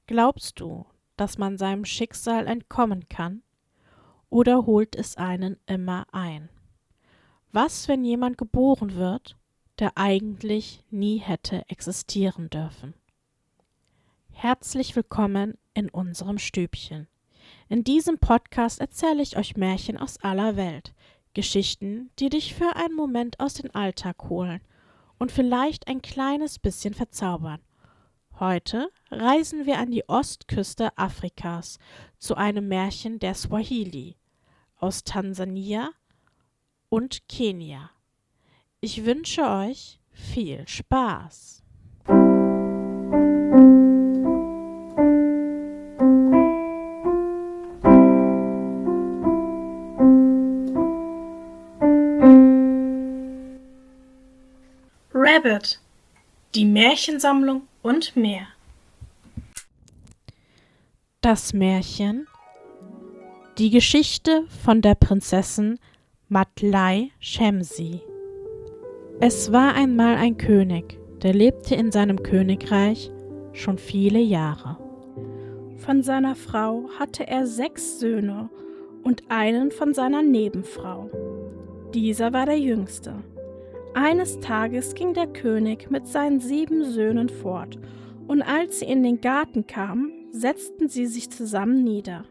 Glaubst du, dass man seinem Schicksal entkommen kann, oder holt es einen immer ein? Was, wenn jemand geboren wird, der eigentlich nie hätte existieren dürfen? Herzlich willkommen in unserem Stübchen. In diesem Podcast erzähle ich euch Märchen aus aller Welt, Geschichten, die dich für einen Moment aus dem Alltag holen und vielleicht ein kleines bisschen verzaubern. Heute reisen wir an die Ostküste Afrikas zu einem Märchen der Swahili aus Tansania und Kenia. Ich wünsche euch viel Spaß. Rabbit, die Märchensammlung und mehr. Das Märchen Die Geschichte von der Prinzessin Matlai Shemsi. Es war einmal ein König, der lebte in seinem Königreich schon viele Jahre. Von seiner Frau hatte er 6 Söhne und einen von seiner Nebenfrau. Dieser war der jüngste. Eines Tages ging der König mit seinen 7 Söhnen fort, und als sie in den Garten kamen, setzten sie sich zusammen nieder.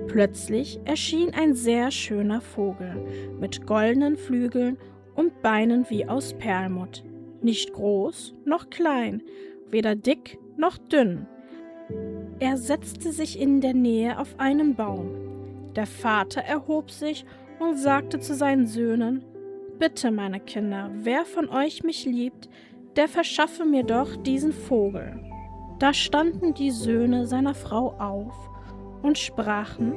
Plötzlich erschien ein sehr schöner Vogel mit goldenen Flügeln und Beinen wie aus Perlmutt, nicht groß noch klein, weder dick noch dünn. Er setzte sich in der Nähe auf einen Baum. Der Vater erhob sich und sagte zu seinen Söhnen: »Bitte, meine Kinder, wer von euch mich liebt, der verschaffe mir doch diesen Vogel.« Da standen die Söhne seiner Frau auf und sprachen: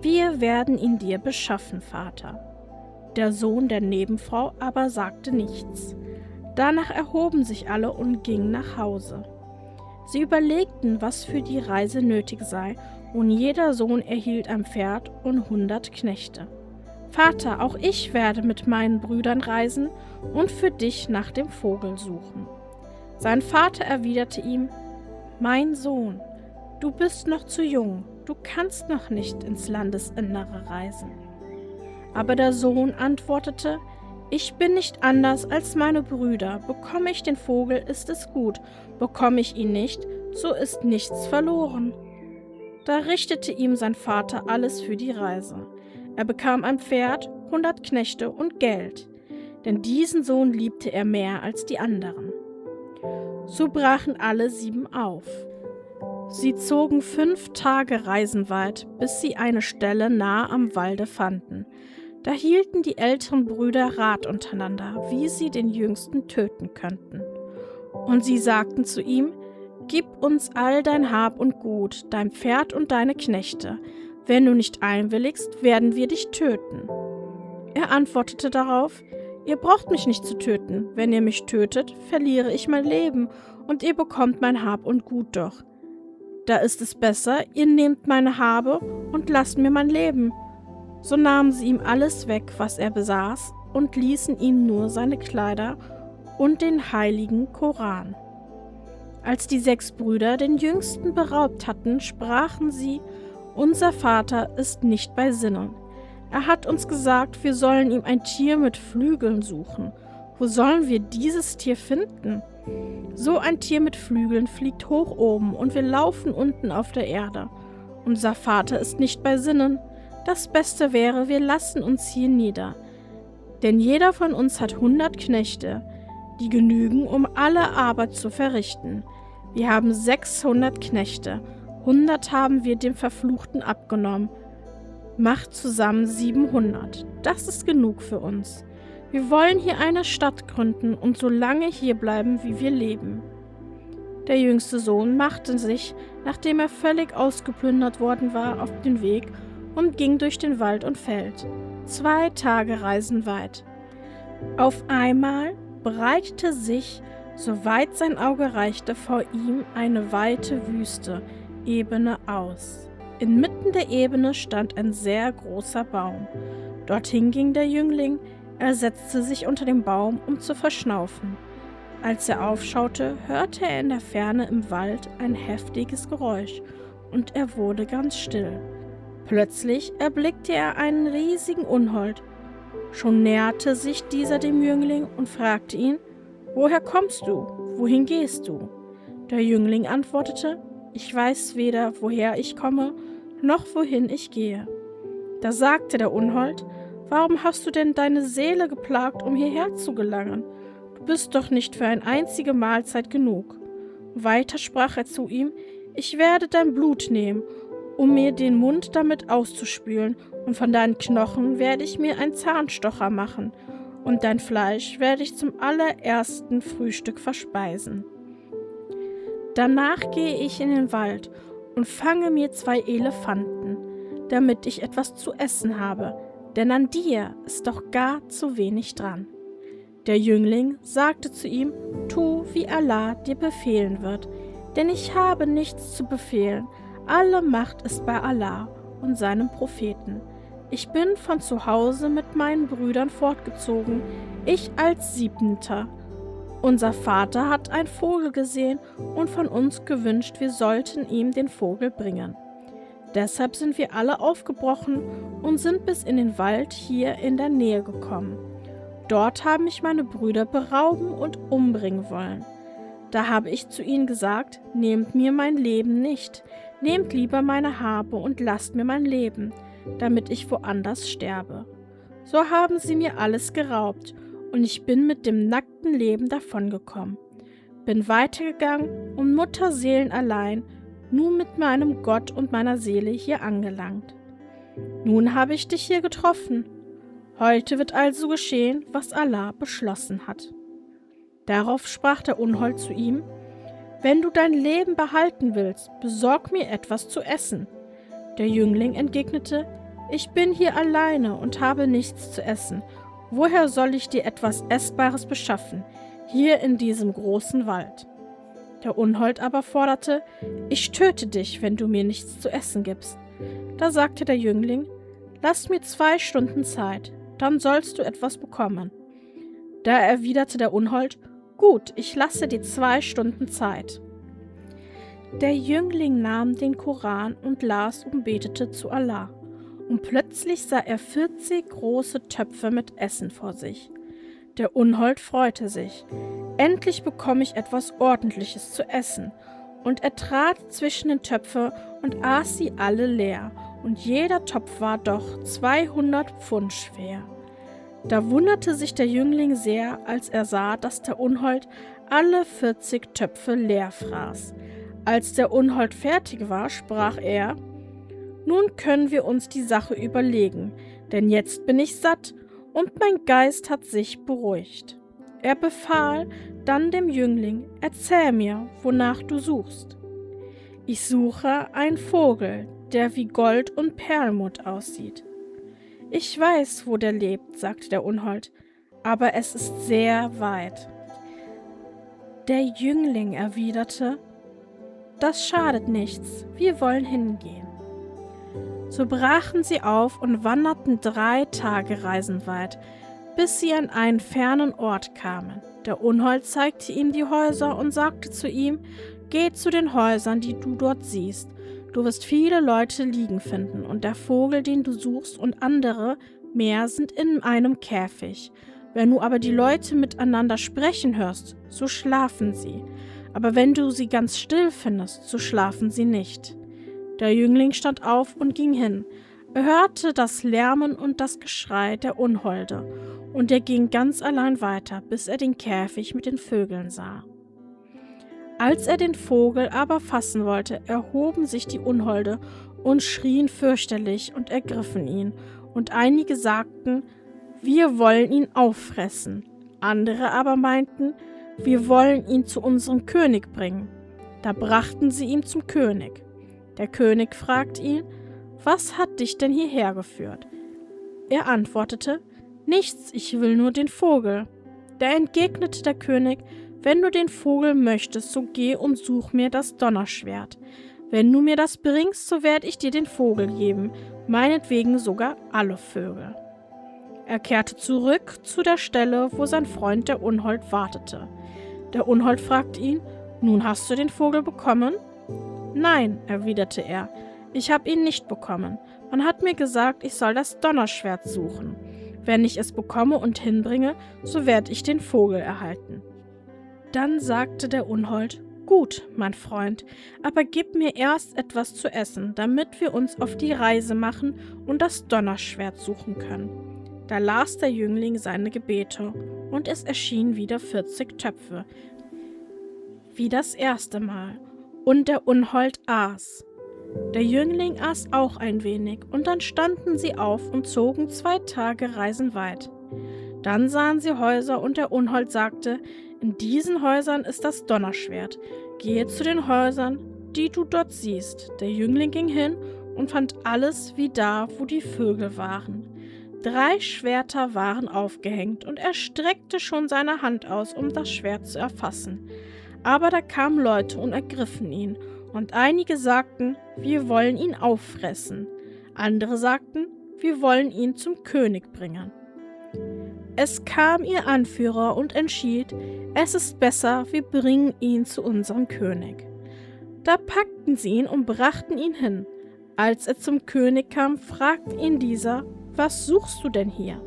»Wir werden ihn dir beschaffen, Vater.« Der Sohn der Nebenfrau aber sagte nichts. Danach erhoben sich alle und gingen nach Hause. Sie überlegten, was für die Reise nötig sei, und jeder Sohn erhielt ein Pferd und 100 Knechte. »Vater, auch ich werde mit meinen Brüdern reisen und für dich nach dem Vogel suchen.« Sein Vater erwiderte ihm: »Mein Sohn, du bist noch zu jung, du kannst noch nicht ins Landesinnere reisen.« Aber der Sohn antwortete: »Ich bin nicht anders als meine Brüder. Bekomme ich den Vogel, ist es gut. Bekomme ich ihn nicht, so ist nichts verloren.« Da richtete ihm sein Vater alles für die Reise. Er bekam ein Pferd, 100 Knechte und Geld, denn diesen Sohn liebte er mehr als die anderen. So brachen alle 7 auf. Sie zogen 5 Tage Reisen weit, bis sie eine Stelle nahe am Walde fanden. Da hielten die älteren Brüder Rat untereinander, wie sie den Jüngsten töten könnten. Und sie sagten zu ihm: »Gib uns all dein Hab und Gut, dein Pferd und deine Knechte. Wenn du nicht einwilligst, werden wir dich töten.« Er antwortete darauf: »Ihr braucht mich nicht zu töten. Wenn ihr mich tötet, verliere ich mein Leben, und ihr bekommt mein Hab und Gut doch. Da ist es besser, ihr nehmt meine Habe und lasst mir mein Leben.« So nahmen sie ihm alles weg, was er besaß, und ließen ihm nur seine Kleider und den heiligen Koran. Als die 6 Brüder den Jüngsten beraubt hatten, sprachen sie: »Unser Vater ist nicht bei Sinnen. Er hat uns gesagt, wir sollen ihm ein Tier mit Flügeln suchen. Wo sollen wir dieses Tier finden? So ein Tier mit Flügeln fliegt hoch oben, und wir laufen unten auf der Erde. Unser Vater ist nicht bei Sinnen. Das Beste wäre, wir lassen uns hier nieder. Denn jeder von uns hat 100 Knechte, die genügen, um alle Arbeit zu verrichten. Wir haben 600 Knechte, 100 haben wir dem Verfluchten abgenommen. Macht zusammen 700. Das ist genug für uns. Wir wollen hier eine Stadt gründen und so lange hier bleiben, wie wir leben.« Der jüngste Sohn machte sich, nachdem er völlig ausgeplündert worden war, auf den Weg und ging durch den Wald und Feld. 2 Tage Reisen weit. Auf einmal breitete sich, soweit sein Auge reichte, vor ihm eine weite Wüste, Ebene aus. Inmitten der Ebene stand ein sehr großer Baum. Dorthin ging der Jüngling, er setzte sich unter den Baum, um zu verschnaufen. Als er aufschaute, hörte er in der Ferne im Wald ein heftiges Geräusch und er wurde ganz still. Plötzlich erblickte er einen riesigen Unhold. Schon näherte sich dieser dem Jüngling und fragte ihn: »Woher kommst du? Wohin gehst du?« Der Jüngling antwortete: »Ich weiß weder, woher ich komme, noch wohin ich gehe.« Da sagte der Unhold: »Warum hast du denn deine Seele geplagt, um hierher zu gelangen? Du bist doch nicht für eine einzige Mahlzeit genug.« Weiter sprach er zu ihm: »Ich werde dein Blut nehmen, um mir den Mund damit auszuspülen, und von deinen Knochen werde ich mir einen Zahnstocher machen, und dein Fleisch werde ich zum allerersten Frühstück verspeisen. Danach gehe ich in den Wald und fange mir 2 Elefanten, damit ich etwas zu essen habe, denn an dir ist doch gar zu wenig dran.« Der Jüngling sagte zu ihm: »Tu, wie Allah dir befehlen wird, denn ich habe nichts zu befehlen. Alle Macht ist bei Allah und seinem Propheten. Ich bin von zu Hause mit meinen Brüdern fortgezogen, ich als 7. Unser Vater hat einen Vogel gesehen und von uns gewünscht, wir sollten ihm den Vogel bringen. Deshalb sind wir alle aufgebrochen und sind bis in den Wald hier in der Nähe gekommen. Dort haben mich meine Brüder berauben und umbringen wollen. Da habe ich zu ihnen gesagt: Nehmt mir mein Leben nicht, nehmt lieber meine Habe und lasst mir mein Leben, damit ich woanders sterbe. So haben sie mir alles geraubt, und ich bin mit dem nackten Leben davongekommen. Bin weitergegangen und mutterseelenallein, nun mit meinem Gott und meiner Seele hier angelangt. Nun habe ich dich hier getroffen. Heute wird also geschehen, was Allah beschlossen hat.« Darauf sprach der Unhold zu ihm: »Wenn du dein Leben behalten willst, besorg mir etwas zu essen.« Der Jüngling entgegnete: »Ich bin hier alleine und habe nichts zu essen. Woher soll ich dir etwas Essbares beschaffen, hier in diesem großen Wald?« Der Unhold aber forderte: »Ich töte dich, wenn du mir nichts zu essen gibst.« Da sagte der Jüngling: »Lass mir 2 Stunden Zeit, dann sollst du etwas bekommen.« Da erwiderte der Unhold: »Gut, ich lasse dir 2 Stunden Zeit.« Der Jüngling nahm den Koran und las und betete zu Allah. Und plötzlich sah er 40 große Töpfe mit Essen vor sich. Der Unhold freute sich. »Endlich bekomme ich etwas Ordentliches zu essen.« Und er trat zwischen den Töpfe und aß sie alle leer, und jeder Topf war doch 200 Pfund schwer. Da wunderte sich der Jüngling sehr, als er sah, dass der Unhold alle 40 Töpfe leer fraß. Als der Unhold fertig war, sprach er: »Nun können wir uns die Sache überlegen, denn jetzt bin ich satt und mein Geist hat sich beruhigt.« Er befahl dann dem Jüngling: »Erzähl mir, wonach du suchst.« »Ich suche einen Vogel, der wie Gold und Perlmutt aussieht.« »Ich weiß, wo der lebt«, sagte der Unhold, »aber es ist sehr weit.« Der Jüngling erwiderte: »Das schadet nichts, wir wollen hingehen.« So brachen sie auf und wanderten 3 Tagereisen weit, bis sie an einen fernen Ort kamen. Der Unhold zeigte ihm die Häuser und sagte zu ihm: »Geh zu den Häusern, die du dort siehst. Du wirst viele Leute liegen finden, und der Vogel, den du suchst, und andere mehr sind in einem Käfig. Wenn du aber die Leute miteinander sprechen hörst, so schlafen sie. Aber wenn du sie ganz still findest, so schlafen sie nicht.« Der Jüngling stand auf und ging hin. Er hörte das Lärmen und das Geschrei der Unholde, und er ging ganz allein weiter, bis er den Käfig mit den Vögeln sah. Als er den Vogel aber fassen wollte, erhoben sich die Unholde und schrien fürchterlich und ergriffen ihn, und einige sagten: »Wir wollen ihn auffressen«, andere aber meinten: »Wir wollen ihn zu unserem König bringen.« Da brachten sie ihn zum König. Der König fragte ihn: »Was hat dich denn hierher geführt?« Er antwortete: »Nichts, ich will nur den Vogel.« Da entgegnete der König: »Wenn du den Vogel möchtest, so geh und such mir das Donnerschwert. Wenn du mir das bringst, so werde ich dir den Vogel geben, meinetwegen sogar alle Vögel.« Er kehrte zurück zu der Stelle, wo sein Freund der Unhold wartete. Der Unhold fragte ihn: »Nun hast du den Vogel bekommen?« »Nein«, erwiderte er, »ich habe ihn nicht bekommen. Man hat mir gesagt, ich soll das Donnerschwert suchen. Wenn ich es bekomme und hinbringe, so werde ich den Vogel erhalten.« Dann sagte der Unhold: »Gut, mein Freund, aber gib mir erst etwas zu essen, damit wir uns auf die Reise machen und das Donnerschwert suchen können.« Da las der Jüngling seine Gebete, und es erschienen wieder 40 Töpfe, wie das erste Mal, und der Unhold aß. Der Jüngling aß auch ein wenig, und dann standen sie auf und zogen 2 Tage Reisen weit. Dann sahen sie Häuser, und der Unhold sagte: »In diesen Häusern ist das Donnerschwert. Gehe zu den Häusern, die du dort siehst.« Der Jüngling ging hin und fand alles wie da, wo die Vögel waren. 3 Schwerter waren aufgehängt, und er streckte schon seine Hand aus, um das Schwert zu erfassen. Aber da kamen Leute und ergriffen ihn, und einige sagten: »Wir wollen ihn auffressen.« Andere sagten: »Wir wollen ihn zum König bringen.« Es kam ihr Anführer und entschied: »Es ist besser, wir bringen ihn zu unserem König.« Da packten sie ihn und brachten ihn hin. Als er zum König kam, fragte ihn dieser: »Was suchst du denn hier?«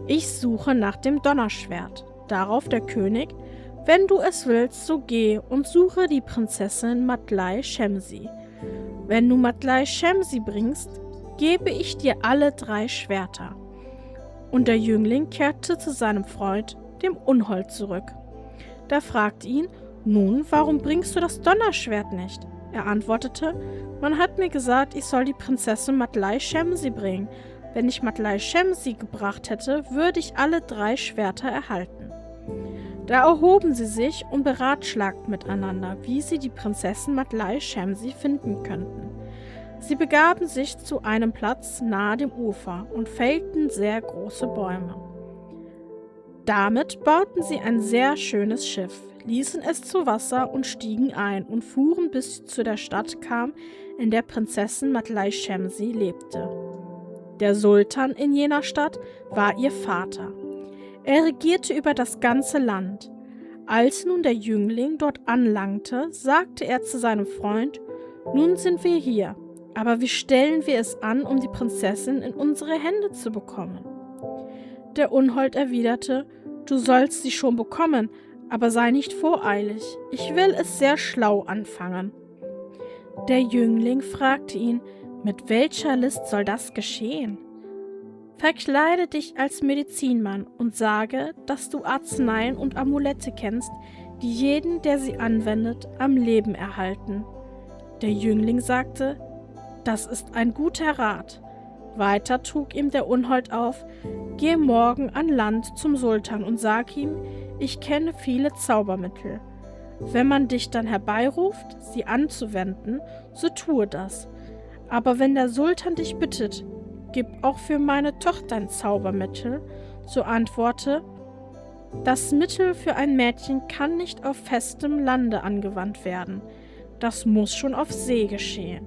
»Ich suche nach dem Donnerschwert.« Darauf der König: »Wenn du es willst, so geh und suche die Prinzessin Matlai Shemsi. Wenn du Matlai Shemsi bringst, gebe ich dir alle 3 Schwerter.« Und der Jüngling kehrte zu seinem Freund, dem Unhold, zurück. Da fragte ihn: »Nun, warum bringst du das Donnerschwert nicht?« Er antwortete: »Man hat mir gesagt, ich soll die Prinzessin Matlai Shemsi bringen. Wenn ich Matlai Shemsi gebracht hätte, würde ich alle 3 Schwerter erhalten.« Da erhoben sie sich und beratschlagten miteinander, wie sie die Prinzessin Matlai Shemsi finden könnten. Sie begaben sich zu einem Platz nahe dem Ufer und fällten sehr große Bäume. Damit bauten sie ein sehr schönes Schiff, ließen es zu Wasser und stiegen ein und fuhren, bis sie zu der Stadt kamen, in der Prinzessin Matlai Shemsi lebte. Der Sultan in jener Stadt war ihr Vater. Er regierte über das ganze Land. Als nun der Jüngling dort anlangte, sagte er zu seinem Freund: »Nun sind wir hier, aber wie stellen wir es an, um die Prinzessin in unsere Hände zu bekommen?« Der Unhold erwiderte: »Du sollst sie schon bekommen, aber sei nicht voreilig. Ich will es sehr schlau anfangen.« Der Jüngling fragte ihn: »Mit welcher List soll das geschehen?« »Verkleide dich als Medizinmann und sage, dass du Arzneien und Amulette kennst, die jeden, der sie anwendet, am Leben erhalten.« Der Jüngling sagte: »Das ist ein guter Rat.« Weiter trug ihm der Unhold auf: »Geh morgen an Land zum Sultan und sag ihm, ich kenne viele Zaubermittel. Wenn man dich dann herbeiruft, sie anzuwenden, so tue das. Aber wenn der Sultan dich bittet, gib auch für meine Tochter ein Zaubermittel, so antworte: Das Mittel für ein Mädchen kann nicht auf festem Lande angewandt werden. Das muss schon auf See geschehen.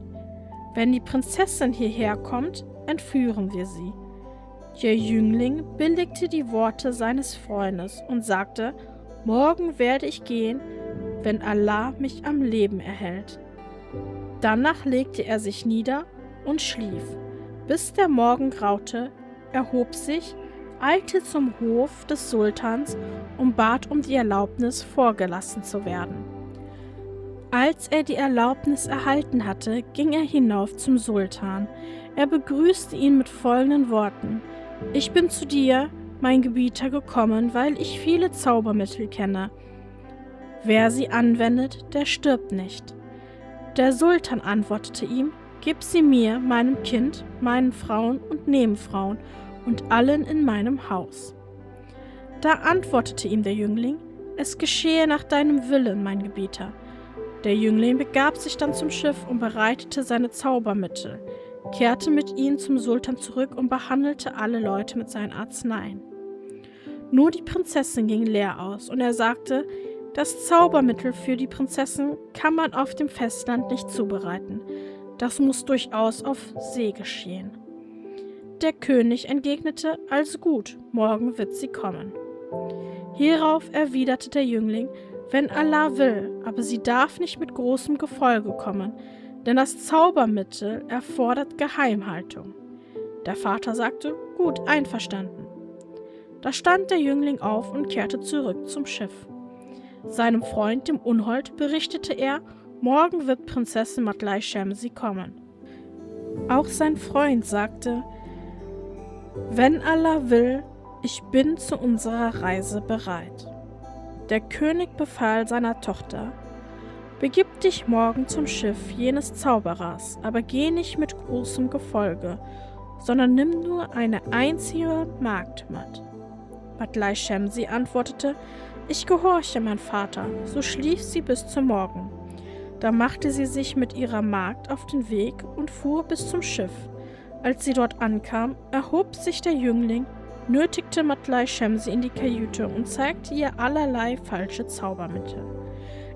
Wenn die Prinzessin hierher kommt, entführen wir sie.« Der Jüngling billigte die Worte seines Freundes und sagte: »Morgen werde ich gehen, wenn Allah mich am Leben erhält.« Danach legte er sich nieder und schlief. Bis der Morgen graute, erhob sich, eilte zum Hof des Sultans und bat um die Erlaubnis, vorgelassen zu werden. Als er die Erlaubnis erhalten hatte, ging er hinauf zum Sultan. Er begrüßte ihn mit folgenden Worten: »Ich bin zu dir, mein Gebieter, gekommen, weil ich viele Zaubermittel kenne. Wer sie anwendet, der stirbt nicht.« Der Sultan antwortete ihm: »Gib sie mir, meinem Kind, meinen Frauen und Nebenfrauen und allen in meinem Haus.« Da antwortete ihm der Jüngling: »Es geschehe nach deinem Willen, mein Gebieter.« Der Jüngling begab sich dann zum Schiff und bereitete seine Zaubermittel, kehrte mit ihnen zum Sultan zurück und behandelte alle Leute mit seinen Arzneien. Nur die Prinzessin ging leer aus, und er sagte: »Das Zaubermittel für die Prinzessin kann man auf dem Festland nicht zubereiten. Das muss durchaus auf See geschehen.« Der König entgegnete: »Also gut, morgen wird sie kommen.« Hierauf erwiderte der Jüngling: Wenn Allah will, aber sie darf nicht mit großem Gefolge kommen, denn das Zaubermittel erfordert Geheimhaltung. Der Vater sagte: Gut, einverstanden. Da stand der Jüngling auf und kehrte zurück zum Schiff. Seinem Freund, dem Unhold, berichtete er, morgen wird Prinzessin Matlai Shemsi kommen. Auch sein Freund sagte: Wenn Allah will, ich bin zu unserer Reise bereit. Der König befahl seiner Tochter: Begib dich morgen zum Schiff jenes Zauberers, aber geh nicht mit großem Gefolge, sondern nimm nur eine einzige Magd mit. Matlai Shemsi antwortete: Ich gehorche, mein Vater. So schlief sie bis zum Morgen. Da machte sie sich mit ihrer Magd auf den Weg und fuhr bis zum Schiff. Als sie dort ankam, erhob sich der Jüngling, nötigte Matlai Shemsi in die Kajüte und zeigte ihr allerlei falsche Zaubermittel.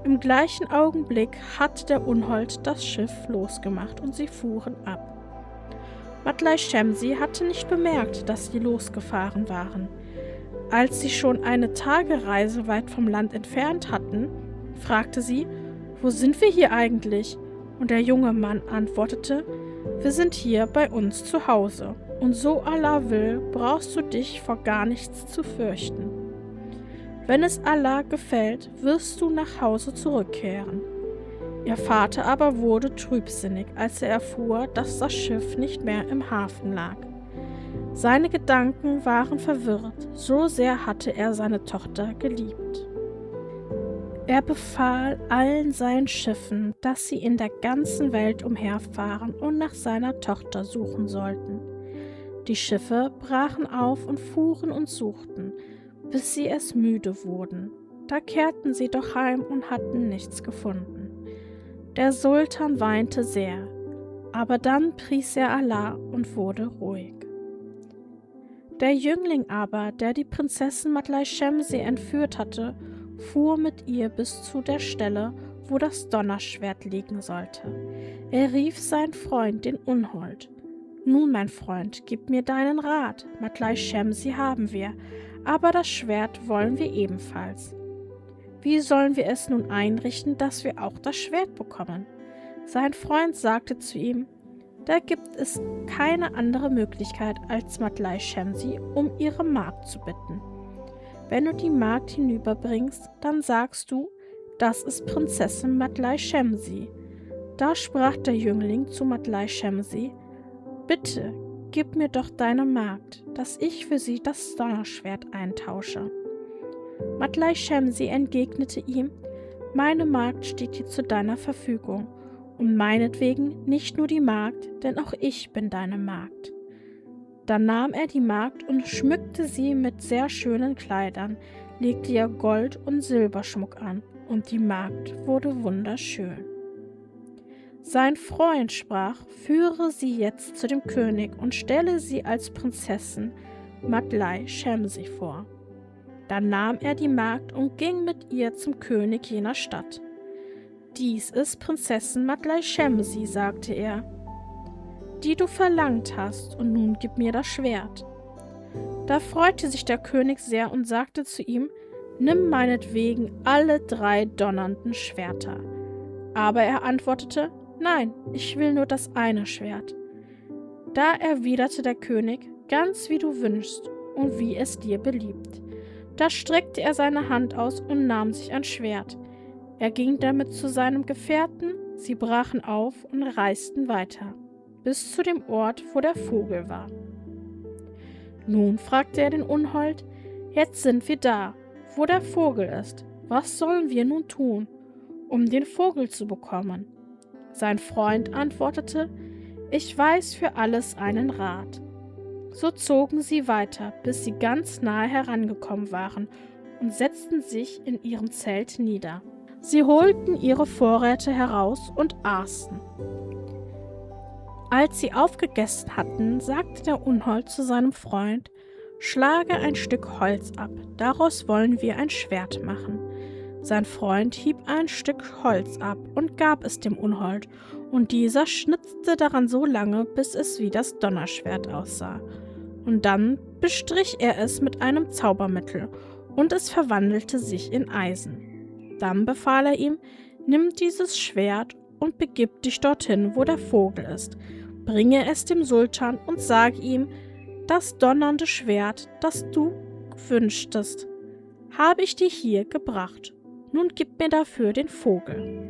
Im gleichen Augenblick hatte der Unhold das Schiff losgemacht und sie fuhren ab. Matlai Shemsi hatte nicht bemerkt, dass sie losgefahren waren. Als sie schon eine Tagereise weit vom Land entfernt hatten, fragte sie: Wo sind wir hier eigentlich? Und der junge Mann antwortete: Wir sind hier bei uns zu Hause, und so Allah will, brauchst du dich vor gar nichts zu fürchten. Wenn es Allah gefällt, wirst du nach Hause zurückkehren. Ihr Vater aber wurde trübsinnig, als er erfuhr, dass das Schiff nicht mehr im Hafen lag. Seine Gedanken waren verwirrt, so sehr hatte er seine Tochter geliebt. Er befahl allen seinen Schiffen, dass sie in der ganzen Welt umherfahren und nach seiner Tochter suchen sollten. Die Schiffe brachen auf und fuhren und suchten, bis sie es müde wurden. Da kehrten sie doch heim und hatten nichts gefunden. Der Sultan weinte sehr, aber dann pries er Allah und wurde ruhig. Der Jüngling aber, der die Prinzessin Matlai Shemsi entführt hatte, fuhr mit ihr bis zu der Stelle, wo das Donnerschwert liegen sollte. Er rief seinen Freund, den Unhold: Nun, mein Freund, gib mir deinen Rat. Matlai Shemsi haben wir, aber das Schwert wollen wir ebenfalls. Wie sollen wir es nun einrichten, dass wir auch das Schwert bekommen? Sein Freund sagte zu ihm: Da gibt es keine andere Möglichkeit, als Matlai Shemsi um ihre Magd zu bitten. Wenn du die Magd hinüberbringst, dann sagst du, das ist Prinzessin Matlai Shemsi. Da sprach der Jüngling zu Matlai Shemsi: Bitte, gib mir doch deine Magd, dass ich für sie das Donnerschwert eintausche. Matlai Shemsi entgegnete ihm: Meine Magd steht dir zu deiner Verfügung, und meinetwegen nicht nur die Magd, denn auch ich bin deine Magd. Dann nahm er die Magd und schmückte sie mit sehr schönen Kleidern, legte ihr Gold- und Silberschmuck an, und die Magd wurde wunderschön. Sein Freund sprach: Führe sie jetzt zu dem König und stelle sie als Prinzessin Matlai Shemsi vor. Dann nahm er die Magd und ging mit ihr zum König jener Stadt. Dies ist Prinzessin Matlai Shemsi, sagte er, die du verlangt hast, und nun gib mir das Schwert. Da freute sich der König sehr und sagte zu ihm: Nimm meinetwegen alle 3 donnernden Schwerter. Aber er antwortete: Nein, ich will nur das eine Schwert. Da erwiderte der König: Ganz wie du wünschst und wie es dir beliebt. Da streckte er seine Hand aus und nahm sich ein Schwert. Er ging damit zu seinem Gefährten, sie brachen auf und reisten weiter, bis zu dem Ort, wo der Vogel war. Nun, fragte er den Unhold: Jetzt sind wir da, wo der Vogel ist. Was sollen wir nun tun, um den Vogel zu bekommen? Sein Freund antwortete: Ich weiß für alles einen Rat. So zogen sie weiter, bis sie ganz nahe herangekommen waren und setzten sich in ihrem Zelt nieder. Sie holten ihre Vorräte heraus und aßen. Als sie aufgegessen hatten, sagte der Unhold zu seinem Freund: Schlage ein Stück Holz ab, daraus wollen wir ein Schwert machen. Sein Freund hieb ein Stück Holz ab und gab es dem Unhold, und dieser schnitzte daran so lange, bis es wie das Donnerschwert aussah. Und dann bestrich er es mit einem Zaubermittel, und es verwandelte sich in Eisen. Dann befahl er ihm: Nimm dieses Schwert und begib dich dorthin, wo der Vogel ist. Bringe es dem Sultan und sage ihm: Das donnernde Schwert, das du wünschtest, habe ich dir hier gebracht. Nun gib mir dafür den Vogel.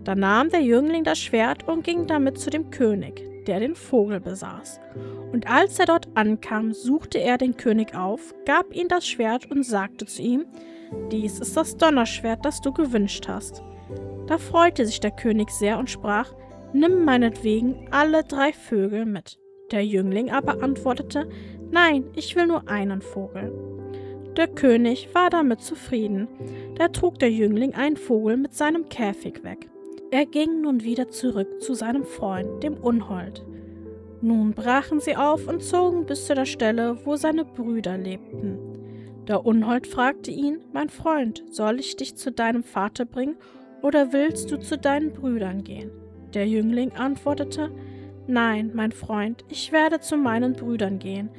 Da nahm der Jüngling das Schwert und ging damit zu dem König, der den Vogel besaß. Und als er dort ankam, suchte er den König auf, gab ihm das Schwert und sagte zu ihm: Dies ist das Donnerschwert, das du gewünscht hast. Da freute sich der König sehr und sprach: Nimm meinetwegen alle 3 Vögel mit. Der Jüngling aber antwortete: Nein, ich will nur einen Vogel. Der König war damit zufrieden. Da trug der Jüngling einen Vogel mit seinem Käfig weg. Er ging nun wieder zurück zu seinem Freund, dem Unhold. Nun brachen sie auf und zogen bis zu der Stelle, wo seine Brüder lebten. Der Unhold fragte ihn: Mein Freund, soll ich dich zu deinem Vater bringen, oder willst du zu deinen Brüdern gehen? Der Jüngling antwortete: Nein, mein Freund, ich werde zu meinen Brüdern gehen,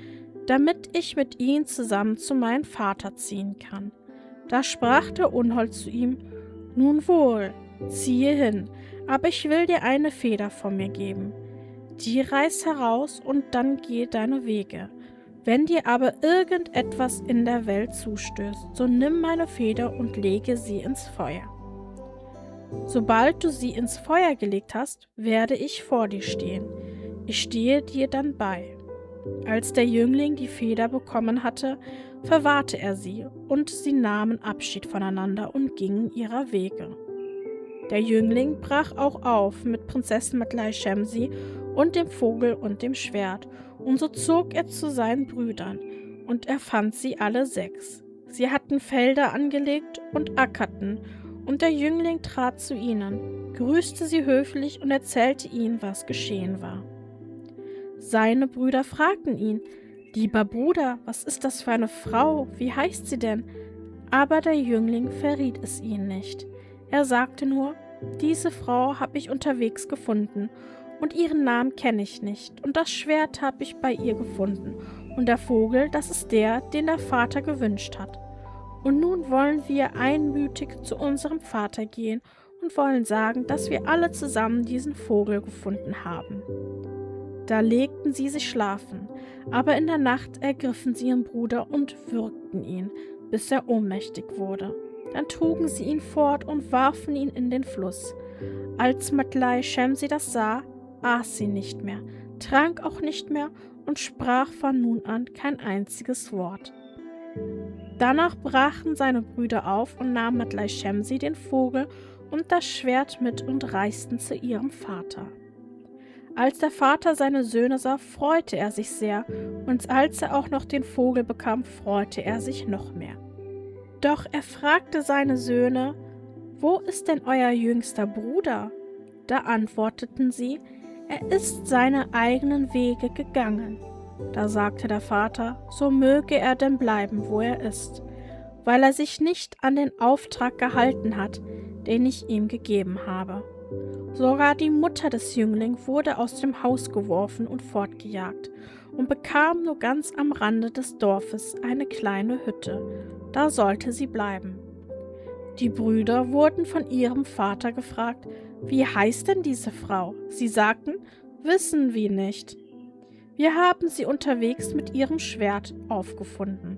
damit ich mit ihnen zusammen zu meinem Vater ziehen kann. Da sprach der Unhold zu ihm: Nun wohl, ziehe hin, aber ich will dir eine Feder von mir geben. Die reiß heraus und dann geh deine Wege. Wenn dir aber irgendetwas in der Welt zustößt, so nimm meine Feder und lege sie ins Feuer. Sobald du sie ins Feuer gelegt hast, werde ich vor dir stehen. Ich stehe dir dann bei. Als der Jüngling die Feder bekommen hatte, verwahrte er sie, und sie nahmen Abschied voneinander und gingen ihrer Wege. Der Jüngling brach auch auf mit Prinzessin Matlai Shemsi und dem Vogel und dem Schwert, und so zog er zu seinen Brüdern, und er fand sie alle 6. Sie hatten Felder angelegt und ackerten, und der Jüngling trat zu ihnen, grüßte sie höflich und erzählte ihnen, was geschehen war. Seine Brüder fragten ihn: Lieber Bruder, was ist das für eine Frau? Wie heißt sie denn? Aber der Jüngling verriet es ihnen nicht. Er sagte nur: Diese Frau habe ich unterwegs gefunden, und ihren Namen kenne ich nicht, und das Schwert habe ich bei ihr gefunden, und der Vogel, das ist der, den der Vater gewünscht hat. Und nun wollen wir einmütig zu unserem Vater gehen und wollen sagen, dass wir alle zusammen diesen Vogel gefunden haben. Da legten sie sich schlafen, aber in der Nacht ergriffen sie ihren Bruder und würgten ihn, bis er ohnmächtig wurde. Dann trugen sie ihn fort und warfen ihn in den Fluss. Als Matlai Shemsi das sah, aß sie nicht mehr, trank auch nicht mehr und sprach von nun an kein einziges Wort. Danach brachen seine Brüder auf und nahmen Matlai Shemsi den Vogel und das Schwert mit und reisten zu ihrem Vater. Als der Vater seine Söhne sah, freute er sich sehr, und als er auch noch den Vogel bekam, freute er sich noch mehr. Doch er fragte seine Söhne: Wo ist denn euer jüngster Bruder? Da antworteten sie: Er ist seine eigenen Wege gegangen. Da sagte der Vater: So möge er denn bleiben, wo er ist, weil er sich nicht an den Auftrag gehalten hat, den ich ihm gegeben habe. Sogar die Mutter des Jünglings wurde aus dem Haus geworfen und fortgejagt und bekam nur ganz am Rande des Dorfes eine kleine Hütte. Da sollte sie bleiben. Die Brüder wurden von ihrem Vater gefragt: Wie heißt denn diese Frau? Sie sagten: Wissen wir nicht. Wir haben sie unterwegs mit ihrem Schwert aufgefunden.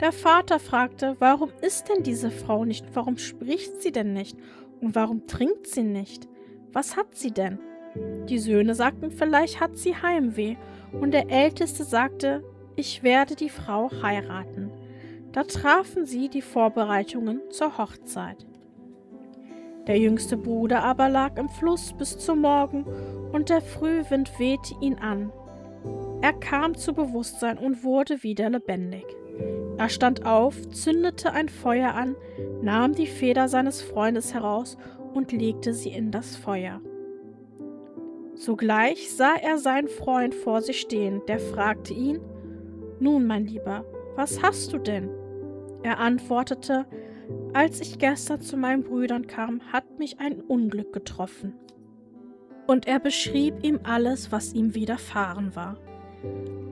Der Vater fragte: Warum ist denn diese Frau nicht? Warum spricht sie denn nicht? Und warum trinkt sie nicht? Was hat sie denn? Die Söhne sagten: Vielleicht hat sie Heimweh. Und der Älteste sagte: Ich werde die Frau heiraten. Da trafen sie die Vorbereitungen zur Hochzeit. Der jüngste Bruder aber lag im Fluss bis zum Morgen, und der Frühwind wehte ihn an. Er kam zu Bewusstsein und wurde wieder lebendig. Er stand auf, zündete ein Feuer an, nahm die Feder seines Freundes heraus und legte sie in das Feuer. Sogleich sah er seinen Freund vor sich stehen, der fragte ihn: Nun, mein Lieber, was hast du denn? Er antwortete: Als ich gestern zu meinen Brüdern kam, hat mich ein Unglück getroffen. Und er beschrieb ihm alles, was ihm widerfahren war.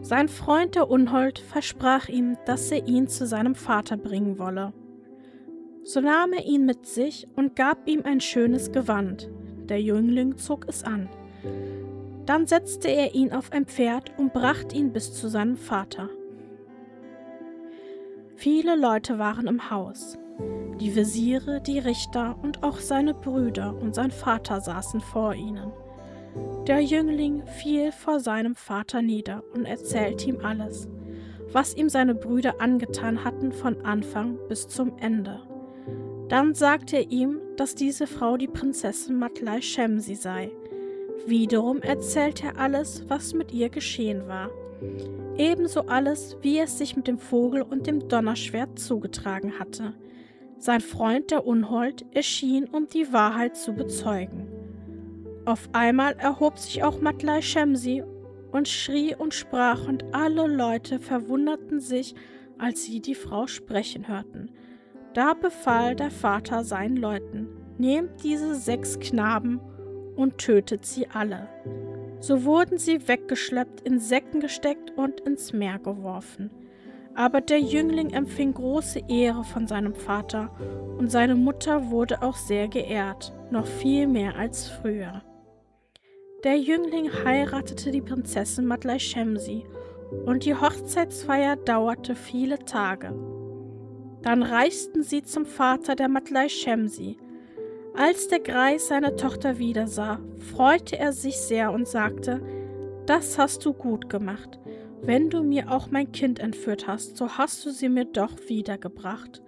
Sein Freund der Unhold versprach ihm, dass er ihn zu seinem Vater bringen wolle. So nahm er ihn mit sich und gab ihm ein schönes Gewand. Der Jüngling zog es an. Dann setzte er ihn auf ein Pferd und brachte ihn bis zu seinem Vater. Viele Leute waren im Haus. Die Wesire, die Richter und auch seine Brüder und sein Vater saßen vor ihnen. Der Jüngling fiel vor seinem Vater nieder und erzählte ihm alles, was ihm seine Brüder angetan hatten von Anfang bis zum Ende. Dann sagte er ihm, dass diese Frau die Prinzessin Matlai Shemsi sei. Wiederum erzählte er alles, was mit ihr geschehen war. Ebenso alles, wie es sich mit dem Vogel und dem Donnerschwert zugetragen hatte. Sein Freund der Unhold erschien, um die Wahrheit zu bezeugen. Auf einmal erhob sich auch Matlai Shemsi und schrie und sprach, und alle Leute verwunderten sich, als sie die Frau sprechen hörten. Da befahl der Vater seinen Leuten: Nehmt diese 6 Knaben und tötet sie alle. So wurden sie weggeschleppt, in Säcken gesteckt und ins Meer geworfen. Aber der Jüngling empfing große Ehre von seinem Vater, und seine Mutter wurde auch sehr geehrt, noch viel mehr als früher. Der Jüngling heiratete die Prinzessin Matlai Shemsi, und die Hochzeitsfeier dauerte viele Tage. Dann reisten sie zum Vater der Matlai Shemsi. Als der Greis seine Tochter wiedersah, freute er sich sehr und sagte: Das hast du gut gemacht. Wenn du mir auch mein Kind entführt hast, so hast du sie mir doch wiedergebracht.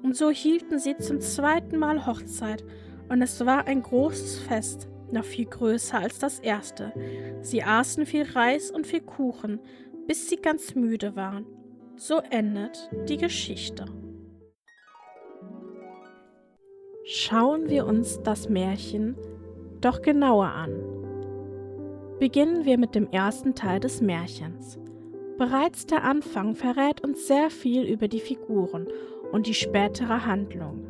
Und so hielten sie zum 2. Mal Hochzeit, und es war ein großes Fest, noch viel größer als das erste. Sie aßen viel Reis und viel Kuchen, bis sie ganz müde waren. So endet die Geschichte. Schauen wir uns das Märchen doch genauer an. Beginnen wir mit dem ersten Teil des Märchens. Bereits der Anfang verrät uns sehr viel über die Figuren und die spätere Handlung.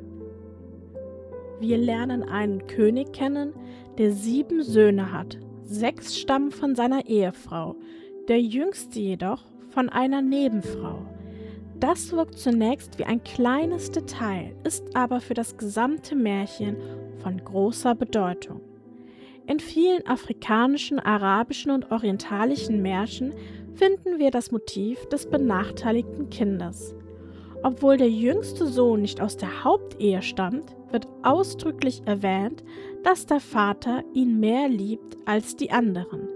Wir lernen einen König kennen, der 7 Söhne hat. 6 stammen von seiner Ehefrau, der jüngste jedoch von einer Nebenfrau. Das wirkt zunächst wie ein kleines Detail, ist aber für das gesamte Märchen von großer Bedeutung. In vielen afrikanischen, arabischen und orientalischen Märchen finden wir das Motiv des benachteiligten Kindes. Obwohl der jüngste Sohn nicht aus der Hauptehe stammt, wird ausdrücklich erwähnt, dass der Vater ihn mehr liebt als die anderen.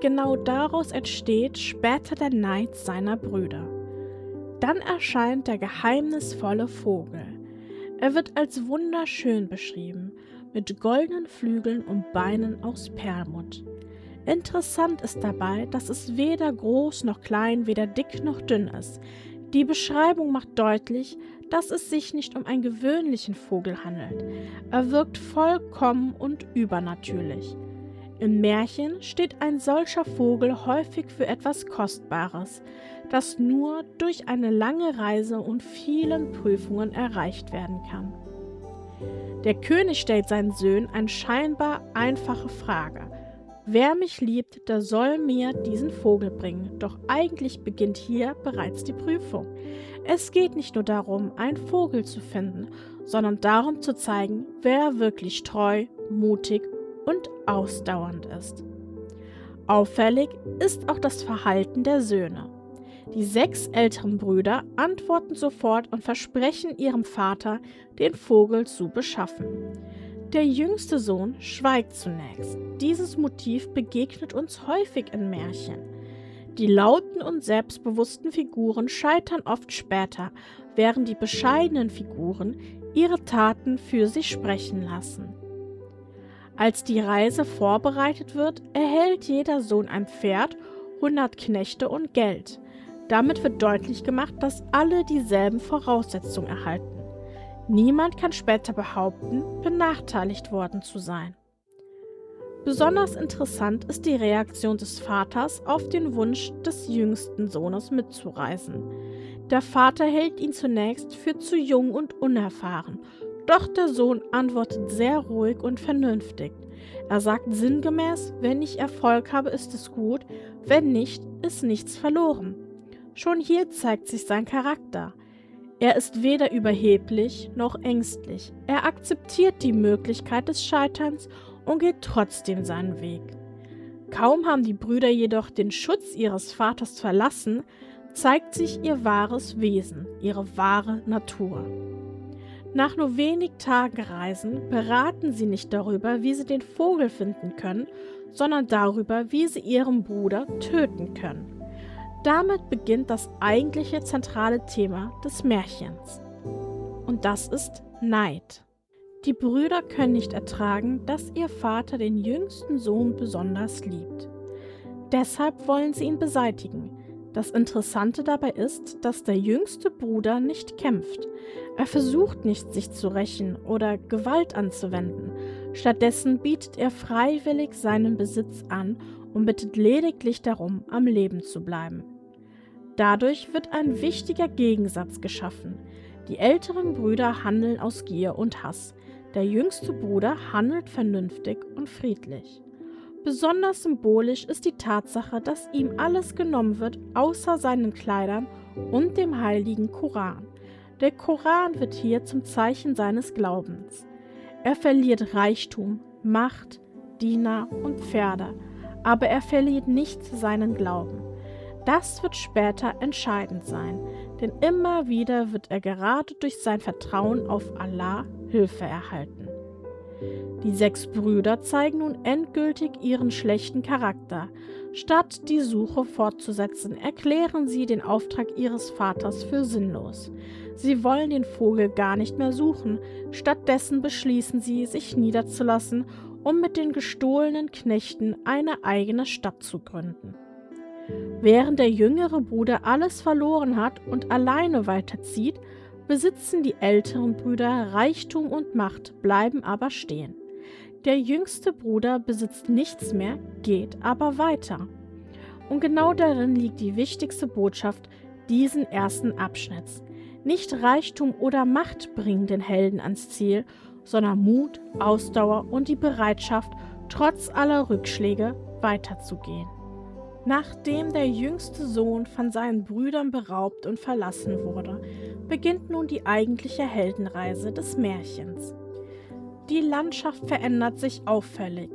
Genau daraus entsteht später der Neid seiner Brüder. Dann erscheint der geheimnisvolle Vogel. Er wird als wunderschön beschrieben, mit goldenen Flügeln und Beinen aus Perlmutt. Interessant ist dabei, dass es weder groß noch klein, weder dick noch dünn ist. Die Beschreibung macht deutlich, dass es sich nicht um einen gewöhnlichen Vogel handelt. Er wirkt vollkommen und übernatürlich. Im Märchen steht ein solcher Vogel häufig für etwas Kostbares, das nur durch eine lange Reise und vielen Prüfungen erreicht werden kann. Der König stellt seinen Söhnen eine scheinbar einfache Frage: Wer mich liebt, der soll mir diesen Vogel bringen. Doch eigentlich beginnt hier bereits die Prüfung. Es geht nicht nur darum, einen Vogel zu finden, sondern darum zu zeigen, wer wirklich treu, mutig und ausdauernd ist. Auffällig ist auch das Verhalten der Söhne. Die 6 älteren Brüder antworten sofort und versprechen ihrem Vater, den Vogel zu beschaffen. Der jüngste Sohn schweigt zunächst. Dieses Motiv begegnet uns häufig in Märchen. Die lauten und selbstbewussten Figuren scheitern oft später, während die bescheidenen Figuren ihre Taten für sich sprechen lassen. Als die Reise vorbereitet wird, erhält jeder Sohn ein Pferd, 100 Knechte und Geld. Damit wird deutlich gemacht, dass alle dieselben Voraussetzungen erhalten. Niemand kann später behaupten, benachteiligt worden zu sein. Besonders interessant ist die Reaktion des Vaters auf den Wunsch des jüngsten Sohnes mitzureisen. Der Vater hält ihn zunächst für zu jung und unerfahren, doch der Sohn antwortet sehr ruhig und vernünftig. Er sagt sinngemäß, wenn ich Erfolg habe, ist es gut, wenn nicht, ist nichts verloren. Schon hier zeigt sich sein Charakter. Er ist weder überheblich noch ängstlich. Er akzeptiert die Möglichkeit des Scheiterns und geht trotzdem seinen Weg. Kaum haben die Brüder jedoch den Schutz ihres Vaters verlassen, zeigt sich ihr wahres Wesen, ihre wahre Natur. Nach nur wenig Tagen Reisen beraten sie nicht darüber, wie sie den Vogel finden können, sondern darüber, wie sie ihren Bruder töten können. Damit beginnt das eigentliche zentrale Thema des Märchens. Und das ist Neid. Die Brüder können nicht ertragen, dass ihr Vater den jüngsten Sohn besonders liebt. Deshalb wollen sie ihn beseitigen. Das Interessante dabei ist, dass der jüngste Bruder nicht kämpft. Er versucht nicht, sich zu rächen oder Gewalt anzuwenden. Stattdessen bietet er freiwillig seinen Besitz an und bittet lediglich darum, am Leben zu bleiben. Dadurch wird ein wichtiger Gegensatz geschaffen. Die älteren Brüder handeln aus Gier und Hass. Der jüngste Bruder handelt vernünftig und friedlich. Besonders symbolisch ist die Tatsache, dass ihm alles genommen wird, außer seinen Kleidern und dem heiligen Koran. Der Koran wird hier zum Zeichen seines Glaubens. Er verliert Reichtum, Macht, Diener und Pferde, aber er verliert nicht seinen Glauben. Das wird später entscheidend sein, denn immer wieder wird er gerade durch sein Vertrauen auf Allah Hilfe erhalten. Die 6 Brüder zeigen nun endgültig ihren schlechten Charakter. Statt die Suche fortzusetzen, erklären sie den Auftrag ihres Vaters für sinnlos. Sie wollen den Vogel gar nicht mehr suchen, stattdessen beschließen sie, sich niederzulassen, um mit den gestohlenen Knechten eine eigene Stadt zu gründen. Während der jüngere Bruder alles verloren hat und alleine weiterzieht, besitzen die älteren Brüder Reichtum und Macht, bleiben aber stehen. Der jüngste Bruder besitzt nichts mehr, geht aber weiter. Und genau darin liegt die wichtigste Botschaft diesen ersten Abschnitts. Nicht Reichtum oder Macht bringen den Helden ans Ziel, sondern Mut, Ausdauer und die Bereitschaft, trotz aller Rückschläge weiterzugehen. Nachdem der jüngste Sohn von seinen Brüdern beraubt und verlassen wurde, beginnt nun die eigentliche Heldenreise des Märchens. Die Landschaft verändert sich auffällig.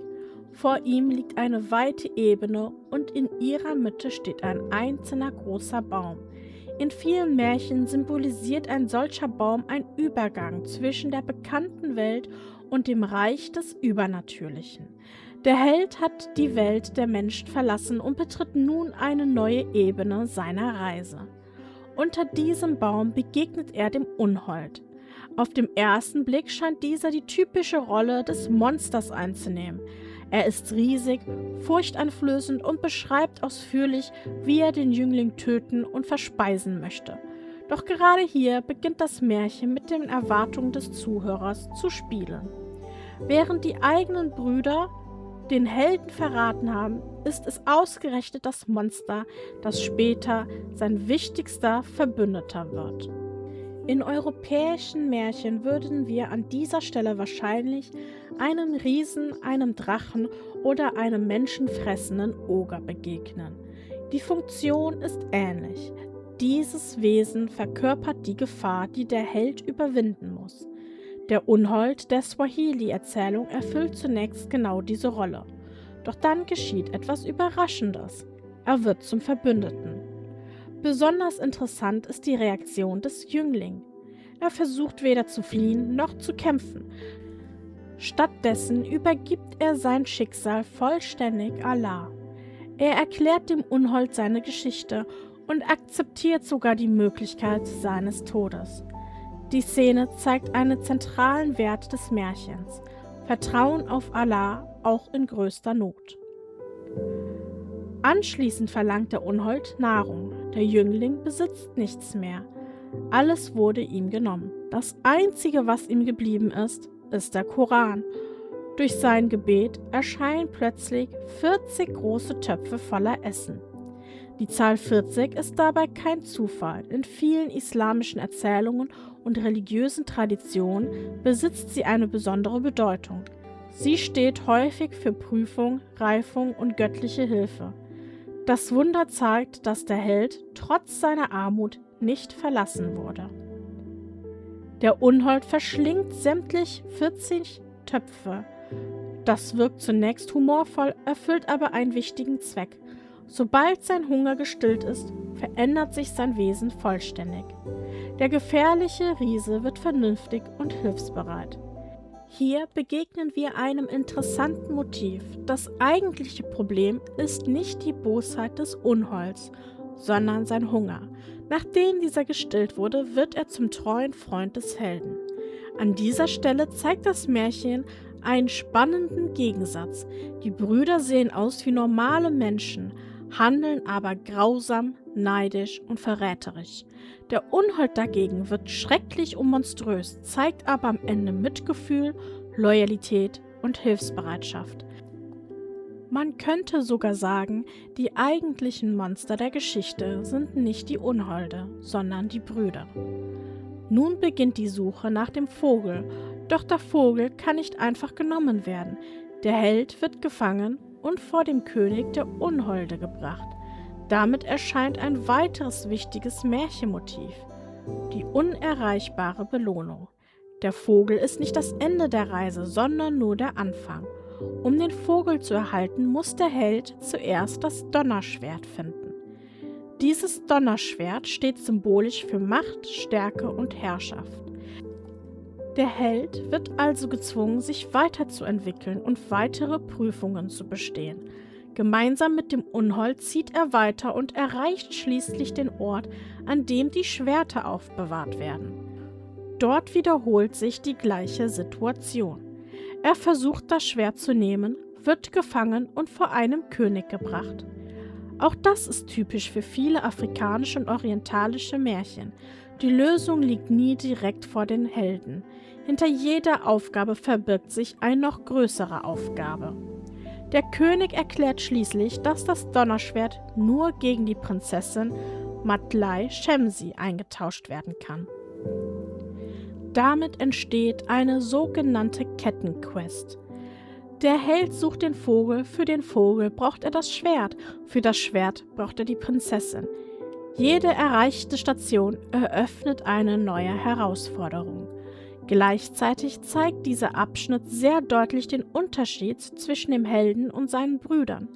Vor ihm liegt eine weite Ebene und in ihrer Mitte steht ein einzelner großer Baum. In vielen Märchen symbolisiert ein solcher Baum einen Übergang zwischen der bekannten Welt und dem Reich des Übernatürlichen. Der Held hat die Welt der Menschen verlassen und betritt nun eine neue Ebene seiner Reise. Unter diesem Baum begegnet er dem Unhold. Auf den ersten Blick scheint dieser die typische Rolle des Monsters einzunehmen. Er ist riesig, furchteinflößend und beschreibt ausführlich, wie er den Jüngling töten und verspeisen möchte. Doch gerade hier beginnt das Märchen mit den Erwartungen des Zuhörers zu spielen. Während die eigenen Brüder den Helden verraten haben, ist es ausgerechnet das Monster, das später sein wichtigster Verbündeter wird. In europäischen Märchen würden wir an dieser Stelle wahrscheinlich einem Riesen, einem Drachen oder einem menschenfressenden Oger begegnen. Die Funktion ist ähnlich. Dieses Wesen verkörpert die Gefahr, die der Held überwinden muss. Der Unhold der Swahili-Erzählung erfüllt zunächst genau diese Rolle. Doch dann geschieht etwas Überraschendes. Er wird zum Verbündeten. Besonders interessant ist die Reaktion des Jünglings. Er versucht weder zu fliehen noch zu kämpfen. Stattdessen übergibt er sein Schicksal vollständig Allah. Er erklärt dem Unhold seine Geschichte und akzeptiert sogar die Möglichkeit seines Todes. Die Szene zeigt einen zentralen Wert des Märchens: Vertrauen auf Allah, auch in größter Not. Anschließend verlangt der Unhold Nahrung. Der Jüngling besitzt nichts mehr. Alles wurde ihm genommen. Das Einzige, was ihm geblieben ist, ist der Koran. Durch sein Gebet erscheinen plötzlich 40 große Töpfe voller Essen. Die Zahl 40 ist dabei kein Zufall. In vielen islamischen Erzählungen und religiösen Traditionen besitzt sie eine besondere Bedeutung. Sie steht häufig für Prüfung, Reifung und göttliche Hilfe. Das Wunder zeigt, dass der Held trotz seiner Armut nicht verlassen wurde. Der Unhold verschlingt sämtlich 40 Töpfe. Das wirkt zunächst humorvoll, erfüllt aber einen wichtigen Zweck. Sobald sein Hunger gestillt ist, verändert sich sein Wesen vollständig. Der gefährliche Riese wird vernünftig und hilfsbereit. Hier begegnen wir einem interessanten Motiv. Das eigentliche Problem ist nicht die Bosheit des Unholds, sondern sein Hunger. Nachdem dieser gestillt wurde, wird er zum treuen Freund des Helden. An dieser Stelle zeigt das Märchen einen spannenden Gegensatz. Die Brüder sehen aus wie normale Menschen, handeln aber grausam, neidisch und verräterisch. Der Unhold dagegen wird schrecklich und monströs, zeigt aber am Ende Mitgefühl, Loyalität und Hilfsbereitschaft. Man könnte sogar sagen, die eigentlichen Monster der Geschichte sind nicht die Unholde, sondern die Brüder. Nun beginnt die Suche nach dem Vogel, doch der Vogel kann nicht einfach genommen werden. Der Held wird gefangen und vor dem König der Unholde gebracht. Damit erscheint ein weiteres wichtiges Märchenmotiv: die unerreichbare Belohnung. Der Vogel ist nicht das Ende der Reise, sondern nur der Anfang. Um den Vogel zu erhalten, muss der Held zuerst das Donnerschwert finden. Dieses Donnerschwert steht symbolisch für Macht, Stärke und Herrschaft. Der Held wird also gezwungen, sich weiterzuentwickeln und weitere Prüfungen zu bestehen. Gemeinsam mit dem Unhold zieht er weiter und erreicht schließlich den Ort, an dem die Schwerter aufbewahrt werden. Dort wiederholt sich die gleiche Situation. Er versucht, das Schwert zu nehmen, wird gefangen und vor einem König gebracht. Auch das ist typisch für viele afrikanische und orientalische Märchen. Die Lösung liegt nie direkt vor den Helden. Hinter jeder Aufgabe verbirgt sich eine noch größere Aufgabe. Der König erklärt schließlich, dass das Donnerschwert nur gegen die Prinzessin Matlai Shemsi eingetauscht werden kann. Damit entsteht eine sogenannte Kettenquest. Der Held sucht den Vogel, für den Vogel braucht er das Schwert, für das Schwert braucht er die Prinzessin. Jede erreichte Station eröffnet eine neue Herausforderung. Gleichzeitig zeigt dieser Abschnitt sehr deutlich den Unterschied zwischen dem Helden und seinen Brüdern.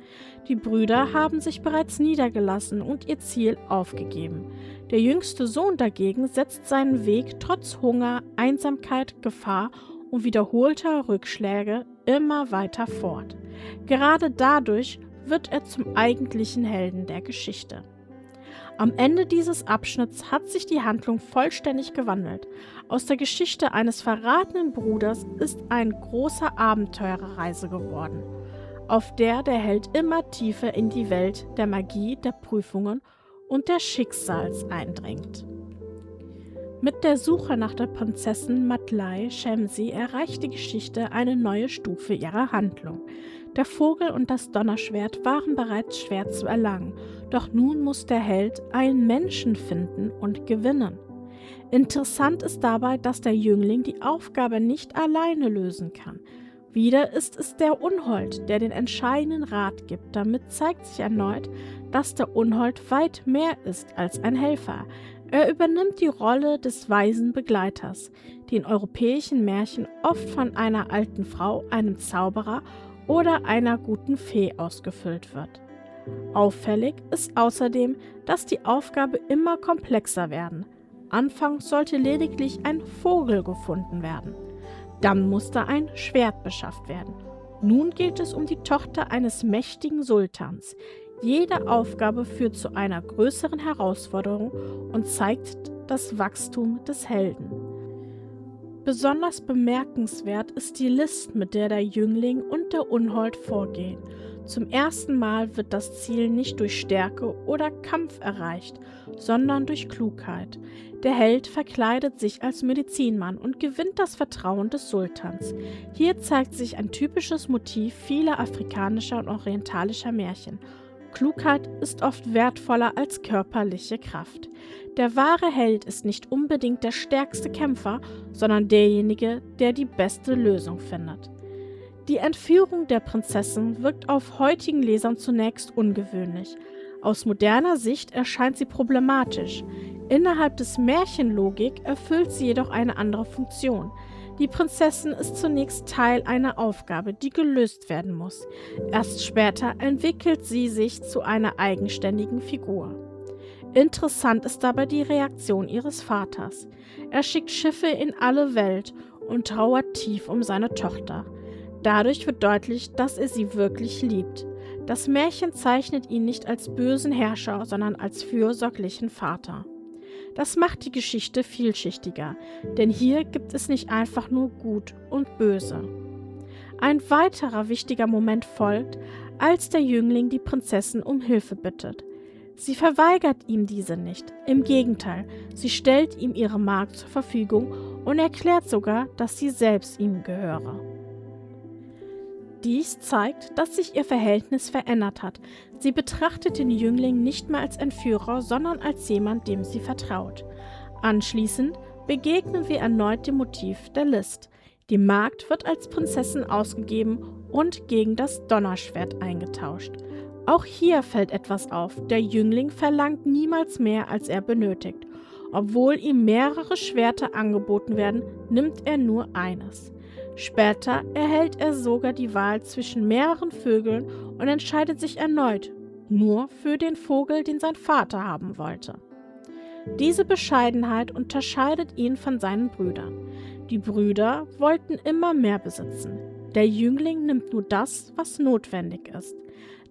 Die Brüder haben sich bereits niedergelassen und ihr Ziel aufgegeben. Der jüngste Sohn dagegen setzt seinen Weg trotz Hunger, Einsamkeit, Gefahr und wiederholter Rückschläge immer weiter fort. Gerade dadurch wird er zum eigentlichen Helden der Geschichte. Am Ende dieses Abschnitts hat sich die Handlung vollständig gewandelt. Aus der Geschichte eines verratenen Bruders ist eine große Abenteurerreise geworden, auf der der Held immer tiefer in die Welt der Magie, der Prüfungen und des Schicksals eindringt. Mit der Suche nach der Prinzessin Matlai Shemsi erreicht die Geschichte eine neue Stufe ihrer Handlung. Der Vogel und das Donnerschwert waren bereits schwer zu erlangen, doch nun muss der Held einen Menschen finden und gewinnen. Interessant ist dabei, dass der Jüngling die Aufgabe nicht alleine lösen kann. Wieder ist es der Unhold, der den entscheidenden Rat gibt. Damit zeigt sich erneut, dass der Unhold weit mehr ist als ein Helfer. Er übernimmt die Rolle des weisen Begleiters, die in europäischen Märchen oft von einer alten Frau, einem Zauberer oder einer guten Fee ausgefüllt wird. Auffällig ist außerdem, dass die Aufgabe immer komplexer werden. Anfangs sollte lediglich ein Vogel gefunden werden. Dann musste ein Schwert beschafft werden. Nun geht es um die Tochter eines mächtigen Sultans. Jede Aufgabe führt zu einer größeren Herausforderung und zeigt das Wachstum des Helden. Besonders bemerkenswert ist die List, mit der der Jüngling und der Unhold vorgehen. Zum ersten Mal wird das Ziel nicht durch Stärke oder Kampf erreicht, sondern durch Klugheit. Der Held verkleidet sich als Medizinmann und gewinnt das Vertrauen des Sultans. Hier zeigt sich ein typisches Motiv vieler afrikanischer und orientalischer Märchen. Klugheit ist oft wertvoller als körperliche Kraft. Der wahre Held ist nicht unbedingt der stärkste Kämpfer, sondern derjenige, der die beste Lösung findet. Die Entführung der Prinzessin wirkt auf heutigen Lesern zunächst ungewöhnlich. Aus moderner Sicht erscheint sie problematisch. Innerhalb des Märchenlogik erfüllt sie jedoch eine andere Funktion. Die Prinzessin ist zunächst Teil einer Aufgabe, die gelöst werden muss. Erst später entwickelt sie sich zu einer eigenständigen Figur. Interessant ist dabei die Reaktion ihres Vaters. Er schickt Schiffe in alle Welt und trauert tief um seine Tochter. Dadurch wird deutlich, dass er sie wirklich liebt. Das Märchen zeichnet ihn nicht als bösen Herrscher, sondern als fürsorglichen Vater. Das macht die Geschichte vielschichtiger, denn hier gibt es nicht einfach nur Gut und Böse. Ein weiterer wichtiger Moment folgt, als der Jüngling die Prinzessin um Hilfe bittet. Sie verweigert ihm diese nicht, im Gegenteil, sie stellt ihm ihre Magd zur Verfügung und erklärt sogar, dass sie selbst ihm gehöre. Dies zeigt, dass sich ihr Verhältnis verändert hat. Sie betrachtet den Jüngling nicht mehr als Entführer, sondern als jemand, dem sie vertraut. Anschließend begegnen wir erneut dem Motiv der List. Die Magd wird als Prinzessin ausgegeben und gegen das Donnerschwert eingetauscht. Auch hier fällt etwas auf. Der Jüngling verlangt niemals mehr, als er benötigt. Obwohl ihm mehrere Schwerter angeboten werden, nimmt er nur eines. Später erhält er sogar die Wahl zwischen mehreren Vögeln und entscheidet sich erneut nur für den Vogel, den sein Vater haben wollte. Diese Bescheidenheit unterscheidet ihn von seinen Brüdern. Die Brüder wollten immer mehr besitzen. Der Jüngling nimmt nur das, was notwendig ist.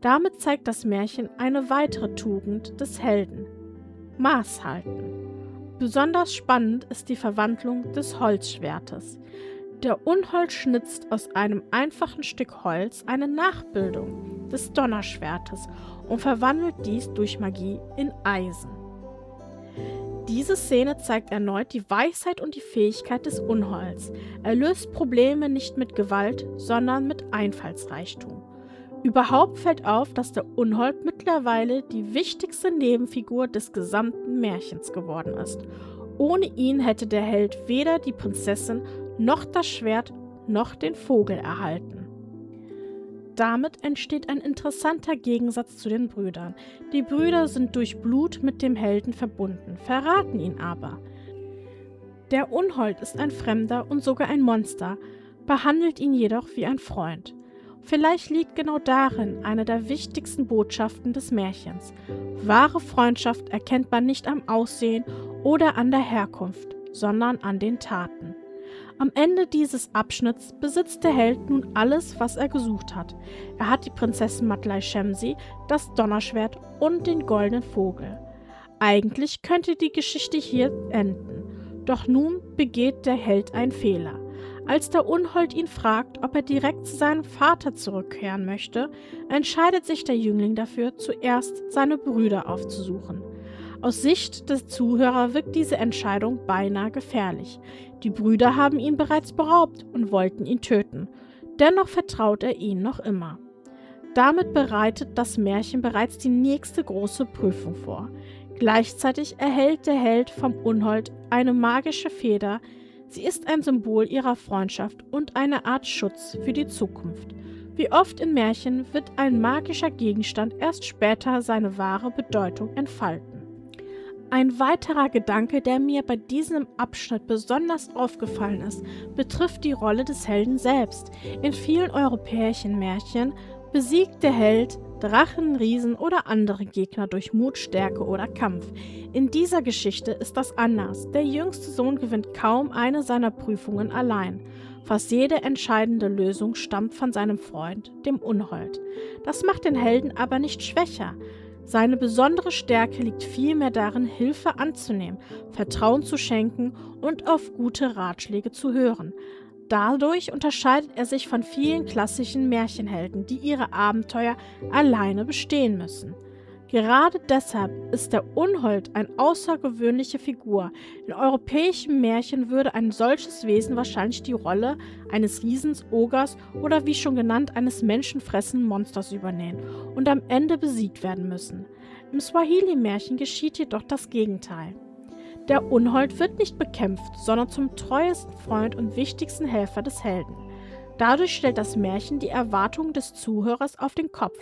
Damit zeigt das Märchen eine weitere Tugend des Helden: Maß halten. Besonders spannend ist die Verwandlung des Holzschwertes. Der Unhold schnitzt aus einem einfachen Stück Holz eine Nachbildung des Donnerschwertes und verwandelt dies durch Magie in Eisen. Diese Szene zeigt erneut die Weisheit und die Fähigkeit des Unholds. Er löst Probleme nicht mit Gewalt, sondern mit Einfallsreichtum. Überhaupt fällt auf, dass der Unhold mittlerweile die wichtigste Nebenfigur des gesamten Märchens geworden ist. Ohne ihn hätte der Held weder die Prinzessin noch das Schwert noch den Vogel erhalten. Damit entsteht ein interessanter Gegensatz zu den Brüdern. Die Brüder sind durch Blut mit dem Helden verbunden, verraten ihn aber. Der Unhold ist ein Fremder und sogar ein Monster, behandelt ihn jedoch wie ein Freund. Vielleicht liegt genau darin eine der wichtigsten Botschaften des Märchens. Wahre Freundschaft erkennt man nicht am Aussehen oder an der Herkunft, sondern an den Taten. Am Ende dieses Abschnitts besitzt der Held nun alles, was er gesucht hat. Er hat die Prinzessin Matlai Shemsi, das Donnerschwert und den goldenen Vogel. Eigentlich könnte die Geschichte hier enden. Doch nun begeht der Held einen Fehler. Als der Unhold ihn fragt, ob er direkt zu seinem Vater zurückkehren möchte, entscheidet sich der Jüngling dafür, zuerst seine Brüder aufzusuchen. Aus Sicht des Zuhörers wirkt diese Entscheidung beinahe gefährlich. Die Brüder haben ihn bereits beraubt und wollten ihn töten. Dennoch vertraut er ihnen noch immer. Damit bereitet das Märchen bereits die nächste große Prüfung vor. Gleichzeitig erhält der Held vom Unhold eine magische Feder. Sie ist ein Symbol ihrer Freundschaft und eine Art Schutz für die Zukunft. Wie oft in Märchen wird ein magischer Gegenstand erst später seine wahre Bedeutung entfalten. Ein weiterer Gedanke, der mir bei diesem Abschnitt besonders aufgefallen ist, betrifft die Rolle des Helden selbst. In vielen europäischen Märchen besiegt der Held Drachen, Riesen oder andere Gegner durch Mut, Stärke oder Kampf. In dieser Geschichte ist das anders. Der jüngste Sohn gewinnt kaum eine seiner Prüfungen allein. Fast jede entscheidende Lösung stammt von seinem Freund, dem Unhold. Das macht den Helden aber nicht schwächer. Seine besondere Stärke liegt vielmehr darin, Hilfe anzunehmen, Vertrauen zu schenken und auf gute Ratschläge zu hören. Dadurch unterscheidet er sich von vielen klassischen Märchenhelden, die ihre Abenteuer alleine bestehen müssen. Gerade deshalb ist der Unhold eine außergewöhnliche Figur. In europäischen Märchen würde ein solches Wesen wahrscheinlich die Rolle eines Riesens, Ogers oder wie schon genannt eines menschenfressenden Monsters übernehmen und am Ende besiegt werden müssen. Im Swahili-Märchen geschieht jedoch das Gegenteil. Der Unhold wird nicht bekämpft, sondern zum treuesten Freund und wichtigsten Helfer des Helden. Dadurch stellt das Märchen die Erwartungen des Zuhörers auf den Kopf.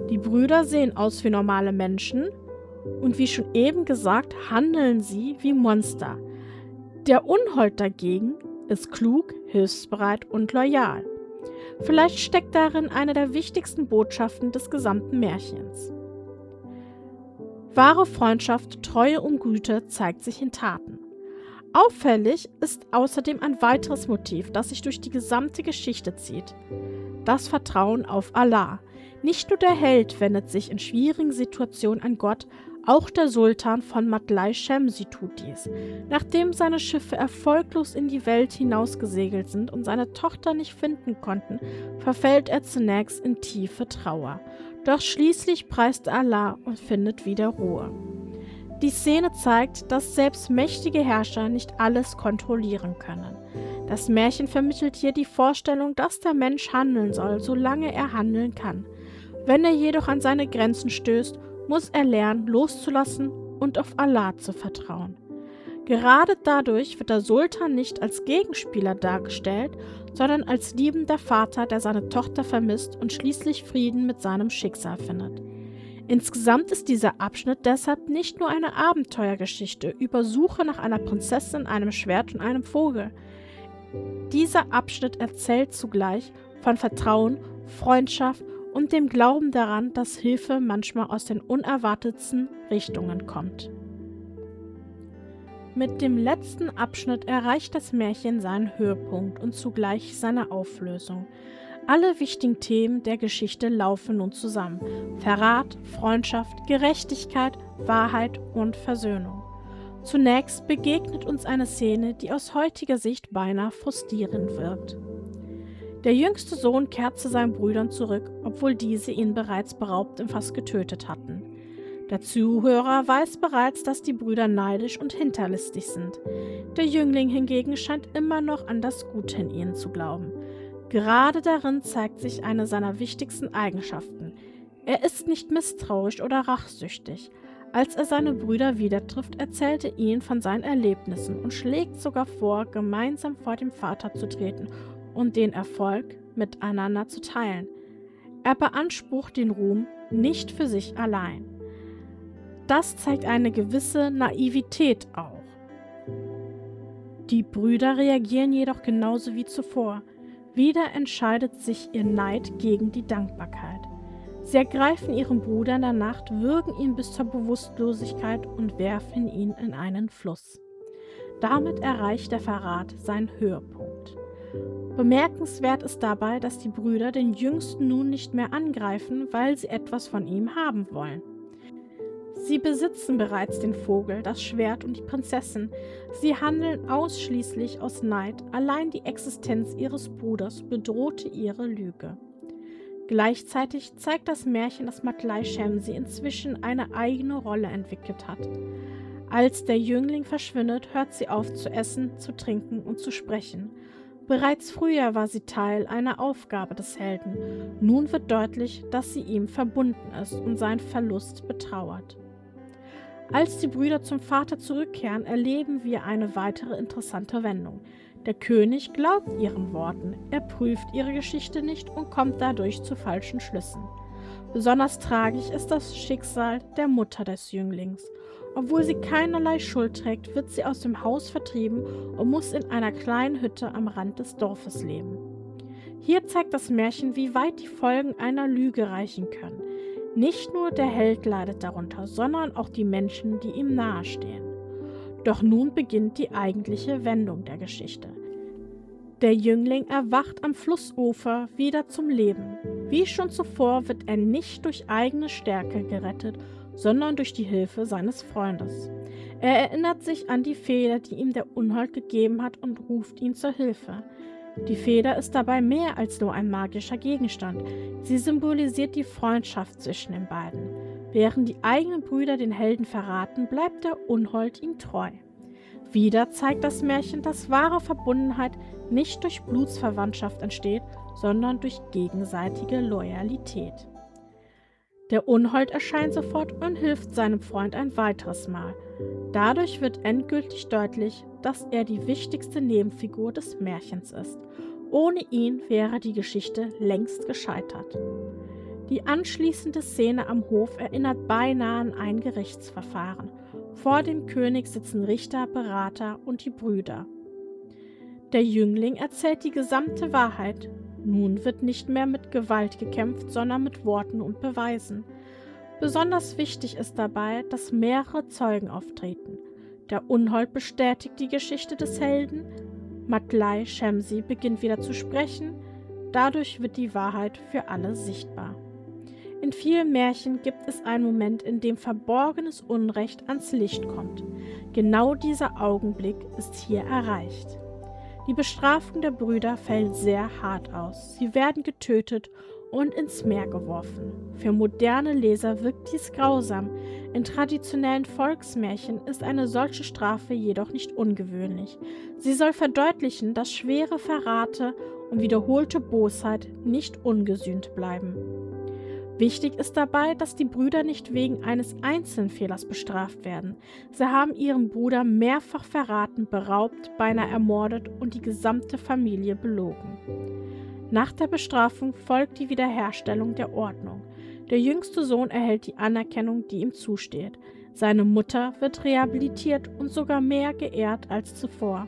Die Brüder sehen aus wie normale Menschen und wie schon eben gesagt, handeln sie wie Monster. Der Unhold dagegen ist klug, hilfsbereit und loyal. Vielleicht steckt darin eine der wichtigsten Botschaften des gesamten Märchens. Wahre Freundschaft, Treue und Güte zeigt sich in Taten. Auffällig ist außerdem ein weiteres Motiv, das sich durch die gesamte Geschichte zieht: das Vertrauen auf Allah. Nicht nur der Held wendet sich in schwierigen Situationen an Gott, auch der Sultan von Matlai Shemsi tut dies. Nachdem seine Schiffe erfolglos in die Welt hinausgesegelt sind und seine Tochter nicht finden konnten, verfällt er zunächst in tiefe Trauer. Doch schließlich preist er Allah und findet wieder Ruhe. Die Szene zeigt, dass selbst mächtige Herrscher nicht alles kontrollieren können. Das Märchen vermittelt hier die Vorstellung, dass der Mensch handeln soll, solange er handeln kann. Wenn er jedoch an seine Grenzen stößt, muss er lernen, loszulassen und auf Allah zu vertrauen. Gerade dadurch wird der Sultan nicht als Gegenspieler dargestellt, sondern als liebender Vater, der seine Tochter vermisst und schließlich Frieden mit seinem Schicksal findet. Insgesamt ist dieser Abschnitt deshalb nicht nur eine Abenteuergeschichte über Suche nach einer Prinzessin, einem Schwert und einem Vogel. Dieser Abschnitt erzählt zugleich von Vertrauen, Freundschaft und dem Glauben daran, dass Hilfe manchmal aus den unerwartetsten Richtungen kommt. Mit dem letzten Abschnitt erreicht das Märchen seinen Höhepunkt und zugleich seine Auflösung. Alle wichtigen Themen der Geschichte laufen nun zusammen: Verrat, Freundschaft, Gerechtigkeit, Wahrheit und Versöhnung. Zunächst begegnet uns eine Szene, die aus heutiger Sicht beinahe frustrierend wirkt. Der jüngste Sohn kehrt zu seinen Brüdern zurück, obwohl diese ihn bereits beraubt und fast getötet hatten. Der Zuhörer weiß bereits, dass die Brüder neidisch und hinterlistig sind. Der Jüngling hingegen scheint immer noch an das Gute in ihnen zu glauben. Gerade darin zeigt sich eine seiner wichtigsten Eigenschaften. Er ist nicht misstrauisch oder rachsüchtig. Als er seine Brüder wieder trifft, erzählt er ihnen von seinen Erlebnissen und schlägt sogar vor, gemeinsam vor dem Vater zu treten und den Erfolg miteinander zu teilen. Er beansprucht den Ruhm nicht für sich allein. Das zeigt eine gewisse Naivität auch. Die Brüder reagieren jedoch genauso wie zuvor. Wieder entscheidet sich ihr Neid gegen die Dankbarkeit. Sie ergreifen ihren Bruder in der Nacht, würgen ihn bis zur Bewusstlosigkeit und werfen ihn in einen Fluss. Damit erreicht der Verrat seinen Höhepunkt. Bemerkenswert ist dabei, dass die Brüder den Jüngsten nun nicht mehr angreifen, weil sie etwas von ihm haben wollen. Sie besitzen bereits den Vogel, das Schwert und die Prinzessin. Sie handeln ausschließlich aus Neid. Allein die Existenz ihres Bruders bedrohte ihre Lüge. Gleichzeitig zeigt das Märchen, dass Matlai Shemsi inzwischen eine eigene Rolle entwickelt hat. Als der Jüngling verschwindet, hört sie auf zu essen, zu trinken und zu sprechen. Bereits früher war sie Teil einer Aufgabe des Helden. Nun wird deutlich, dass sie ihm verbunden ist und seinen Verlust betrauert. Als die Brüder zum Vater zurückkehren, erleben wir eine weitere interessante Wendung. Der König glaubt ihren Worten, er prüft ihre Geschichte nicht und kommt dadurch zu falschen Schlüssen. Besonders tragisch ist das Schicksal der Mutter des Jünglings. Obwohl sie keinerlei Schuld trägt, wird sie aus dem Haus vertrieben und muss in einer kleinen Hütte am Rand des Dorfes leben. Hier zeigt das Märchen, wie weit die Folgen einer Lüge reichen können. Nicht nur der Held leidet darunter, sondern auch die Menschen, die ihm nahestehen. Doch nun beginnt die eigentliche Wendung der Geschichte. Der Jüngling erwacht am Flussufer wieder zum Leben. Wie schon zuvor wird er nicht durch eigene Stärke gerettet, sondern durch die Hilfe seines Freundes. Er erinnert sich an die Feder, die ihm der Unhold gegeben hat, und ruft ihn zur Hilfe. Die Feder ist dabei mehr als nur ein magischer Gegenstand. Sie symbolisiert die Freundschaft zwischen den beiden. Während die eigenen Brüder den Helden verraten, bleibt der Unhold ihm treu. Wieder zeigt das Märchen, dass wahre Verbundenheit nicht durch Blutsverwandtschaft entsteht, sondern durch gegenseitige Loyalität. Der Unhold erscheint sofort und hilft seinem Freund ein weiteres Mal. Dadurch wird endgültig deutlich, dass er die wichtigste Nebenfigur des Märchens ist Ohne ihn wäre die Geschichte längst gescheitert. Die anschließende Szene am Hof erinnert beinahe an ein Gerichtsverfahren. Vor dem König sitzen Richter, Berater und die Brüder. Der Jüngling erzählt die gesamte Wahrheit. Nun wird nicht mehr mit Gewalt gekämpft, sondern mit Worten und Beweisen. Besonders wichtig ist dabei, dass mehrere Zeugen auftreten. Der Unhold bestätigt die Geschichte des Helden. Matlai Shemsi beginnt wieder zu sprechen. Dadurch wird die Wahrheit für alle sichtbar. In vielen Märchen gibt es einen Moment, in dem verborgenes Unrecht ans Licht kommt. Genau dieser Augenblick ist hier erreicht. Die Bestrafung der Brüder fällt sehr hart aus. Sie werden getötet und ins Meer geworfen. Für moderne Leser wirkt dies grausam. In traditionellen Volksmärchen ist eine solche Strafe jedoch nicht ungewöhnlich. Sie soll verdeutlichen, dass schwere Verrate und wiederholte Bosheit nicht ungesühnt bleiben. Wichtig ist dabei, dass die Brüder nicht wegen eines einzelnen Fehlers bestraft werden. Sie haben ihren Bruder mehrfach verraten, beraubt, beinahe ermordet und die gesamte Familie belogen. Nach der Bestrafung folgt die Wiederherstellung der Ordnung. Der jüngste Sohn erhält die Anerkennung, die ihm zusteht. Seine Mutter wird rehabilitiert und sogar mehr geehrt als zuvor.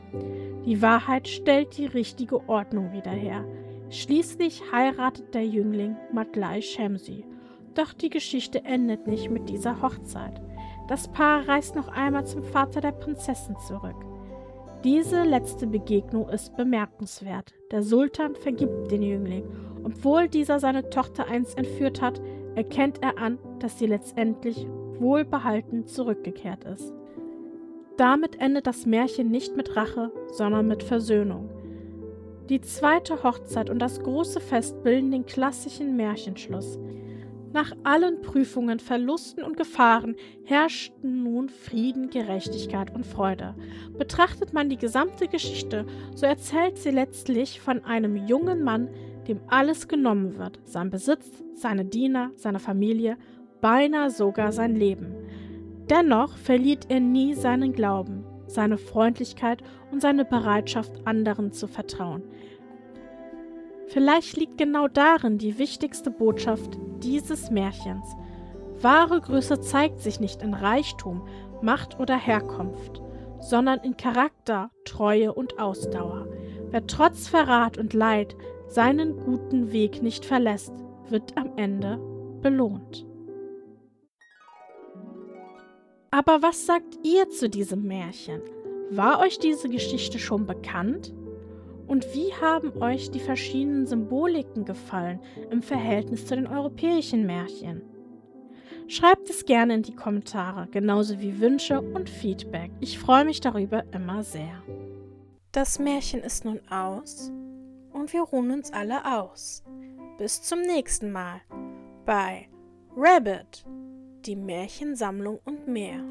Die Wahrheit stellt die richtige Ordnung wieder her. Schließlich heiratet der Jüngling Matlai Shemsi. Doch die Geschichte endet nicht mit dieser Hochzeit. Das Paar reist noch einmal zum Vater der Prinzessin zurück. Diese letzte Begegnung ist bemerkenswert. Der Sultan vergibt den Jüngling. Obwohl dieser seine Tochter einst entführt hat, erkennt er an, dass sie letztendlich wohlbehalten zurückgekehrt ist. Damit endet das Märchen nicht mit Rache, sondern mit Versöhnung. Die zweite Hochzeit und das große Fest bilden den klassischen Märchenschluss. Nach allen Prüfungen, Verlusten und Gefahren herrschten nun Frieden, Gerechtigkeit und Freude. Betrachtet man die gesamte Geschichte, so erzählt sie letztlich von einem jungen Mann, dem alles genommen wird, sein Besitz, seine Diener, seine Familie, beinahe sogar sein Leben. Dennoch verliert er nie seinen Glauben, seine Freundlichkeit und seine Bereitschaft, anderen zu vertrauen. Vielleicht liegt genau darin die wichtigste Botschaft dieses Märchens. Wahre Größe zeigt sich nicht in Reichtum, Macht oder Herkunft, sondern in Charakter, Treue und Ausdauer. Wer trotz Verrat und Leid seinen guten Weg nicht verlässt, wird am Ende belohnt. Aber was sagt ihr zu diesem Märchen? War euch diese Geschichte schon bekannt? Und wie haben euch die verschiedenen Symboliken gefallen im Verhältnis zu den europäischen Märchen? Schreibt es gerne in die Kommentare, genauso wie Wünsche und Feedback. Ich freue mich darüber immer sehr. Das Märchen ist nun aus und wir ruhen uns alle aus. Bis zum nächsten Mal bei Rabbit, die Märchensammlung und mehr.